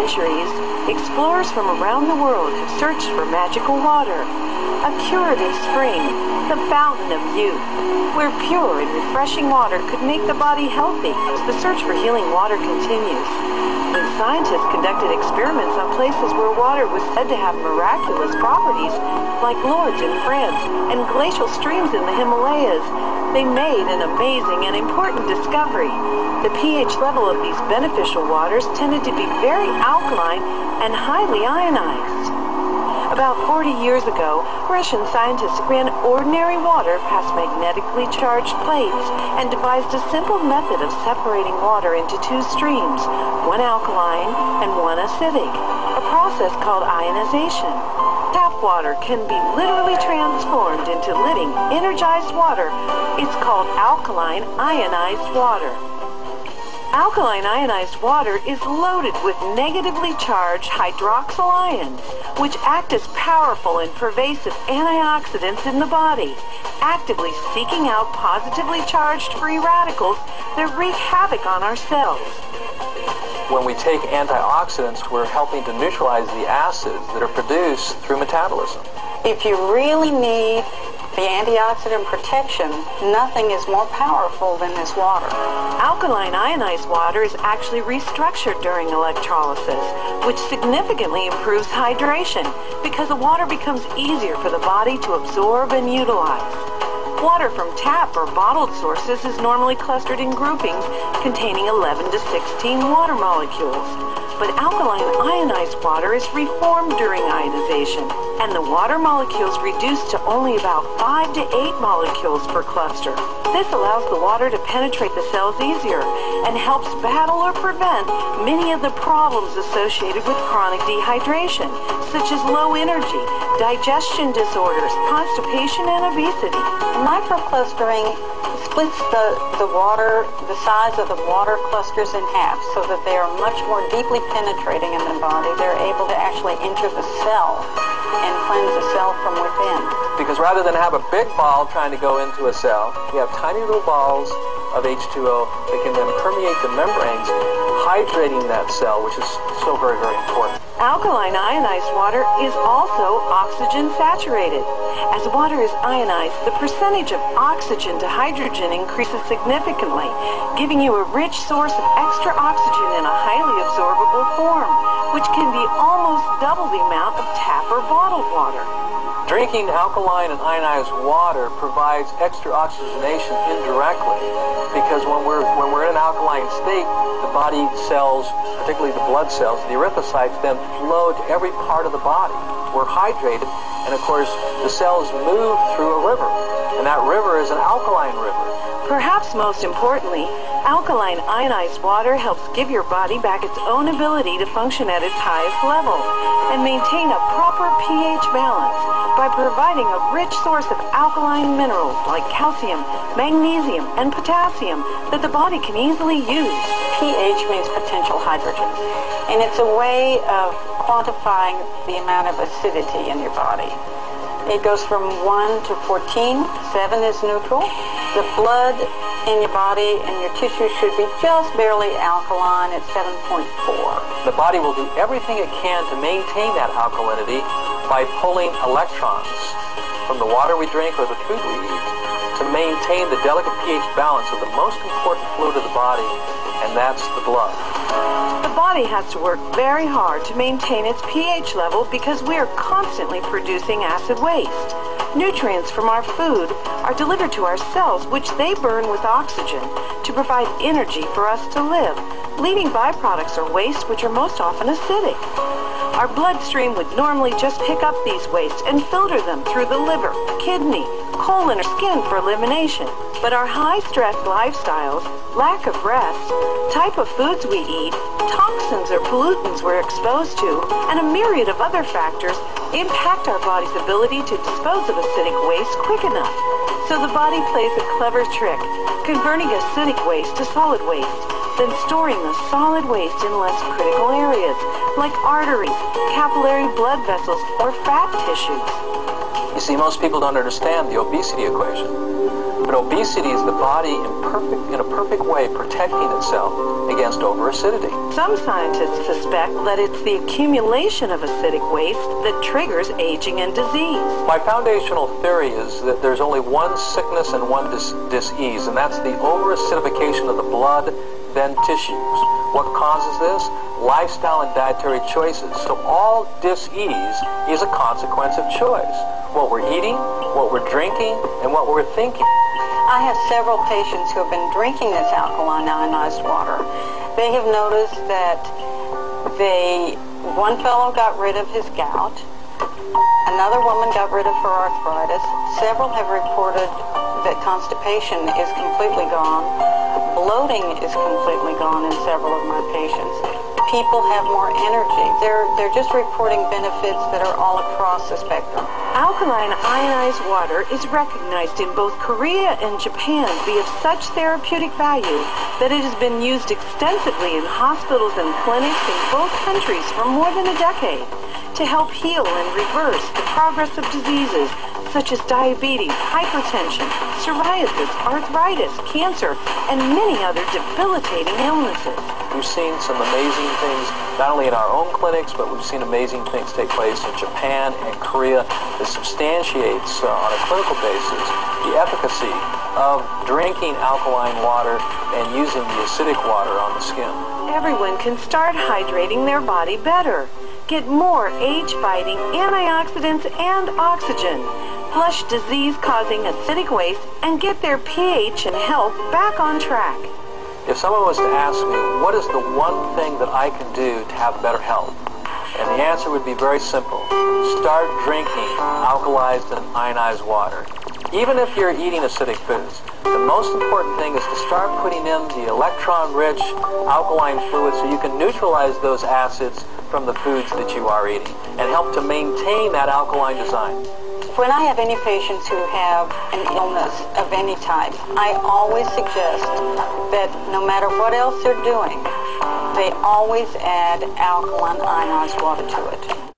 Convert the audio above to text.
centuries, explorers from around the world have searched for magical water, a curative spring, the fountain of youth, where pure and refreshing water could make the body healthy. The search for healing water continues. When scientists conducted experiments on places where water was said to have miraculous properties, like Lourdes in France and glacial streams in the Himalayas, they made an amazing and important discovery. The pH level of these beneficial waters tended to be very alkaline and highly ionized. About 40 years ago, Russian scientists ran ordinary water past magnetically charged plates and devised a simple method of separating water into two streams, one alkaline and one acidic, a process called ionization. Tap water can be literally transformed into living, energized water. It's called alkaline ionized water. Alkaline ionized water is loaded with negatively charged hydroxyl ions, which act as powerful and pervasive antioxidants in the body, actively seeking out positively charged free radicals that wreak havoc on our cells. When we take antioxidants, we're helping to neutralize the acids that are produced through metabolism. If you really need the antioxidant protection, nothing is more powerful than this water. Alkaline ionized water is actually restructured during electrolysis, which significantly improves hydration because the water becomes easier for the body to absorb and utilize. Water from tap or bottled sources is normally clustered in groupings containing 11 to 16 water molecules. But alkaline ionized water is reformed during ionization, and the water molecules reduce to only about 5 to 8 molecules per cluster. This allows the water to penetrate the cells easier and helps battle or prevent many of the problems associated with chronic dehydration, such as low energy, digestion disorders, constipation, and obesity. Microclustering splits the size of the water clusters in half so that they are much more deeply penetrating in the body. They're able to actually enter the cell and cleanse the cell from within. Because rather than have a big ball trying to go into a cell, we have tiny little balls of H2O that can then permeate the membranes, hydrating that cell, which is so very, very important. Alkaline ionized water is also oxygen saturated. As water is ionized, the percentage of oxygen to hydrogen increases significantly, giving you a rich source of extra oxygen in a highly absorbable form, which can be almost double the amount of tap or bottled water. Drinking alkaline and ionized water provides extra oxygenation indirectly, because when we're in an alkaline state, the body cells, particularly the blood cells, the erythrocytes, then flow to every part of the body. We're hydrated, and of course, the cells move through a river, and that river is an alkaline river. Perhaps most importantly, alkaline ionized water helps give your body back its own ability to function at its highest level and maintain a proper pH balance by providing a rich source of alkaline minerals like calcium, magnesium, and potassium that the body can easily use. pH means potential hydrogen, and it's a way of quantifying the amount of acidity in your body. It goes from 1 to 14. 7 is neutral. The blood in your body and your tissue should be just barely alkaline at 7.4. The body will do everything it can to maintain that alkalinity by pulling electrons from the water we drink or the food we eat to maintain the delicate pH balance of the most important fluid of the body, and that's the blood. The body has to work very hard to maintain its pH level because we are constantly producing acid waste. Nutrients from our food are delivered to our cells, which they burn with oxygen to provide energy for us to live. Leaving byproducts are waste, which are most often acidic. Our bloodstream would normally just pick up these wastes and filter them through the liver, kidney, colon, or skin for elimination. But our high-stress lifestyles, lack of rest, type of foods we eat, toxins or pollutants we're exposed to, and a myriad of other factors impact our body's ability to dispose of acidic waste quick enough. So the body plays a clever trick, converting acidic waste to solid waste, then storing the solid waste in less critical areas, like arteries, capillary blood vessels, or fat tissues. You see, most people don't understand the obesity equation. But obesity is the body in a perfect way protecting itself against overacidity. Some scientists suspect that it's the accumulation of acidic waste that triggers aging and disease. My foundational theory is that there's only one sickness and one disease, and that's the overacidification of the blood, then tissues. What causes this? Lifestyle and dietary choices. So all disease is a consequence of choice. What we're eating, what we're drinking, and what we're thinking. I have several patients who have been drinking this alkaline ionized water. They have noticed that one fellow got rid of his gout, another woman got rid of her arthritis, several have reported that constipation is completely gone, bloating is completely gone in several of my patients. People have more energy. They're just reporting benefits that are all across the spectrum. Alkaline ionized water is recognized in both Korea and Japan to be of such therapeutic value that it has been used extensively in hospitals and clinics in both countries for more than a decade to help heal and reverse the progress of diseases such as diabetes, hypertension, psoriasis, arthritis, cancer, and many other debilitating illnesses. We've seen some amazing things, not only in our own clinics, but we've seen amazing things take place in Japan and Korea that substantiates on a clinical basis the efficacy of drinking alkaline water and using the acidic water on the skin. Everyone can start hydrating their body better, get more age-fighting antioxidants and oxygen, flush disease-causing acidic waste, and get their pH and health back on track. If someone was to ask me, what is the one thing that I can do to have better health? And the answer would be very simple. Start drinking alkalized and ionized water. Even if you're eating acidic foods, the most important thing is to start putting in the electron-rich alkaline fluid so you can neutralize those acids from the foods that you are eating and help to maintain that alkaline design. When I have any patients who have an illness of any type, I always suggest that no matter what else they're doing, they always add alkaline ionized water to it.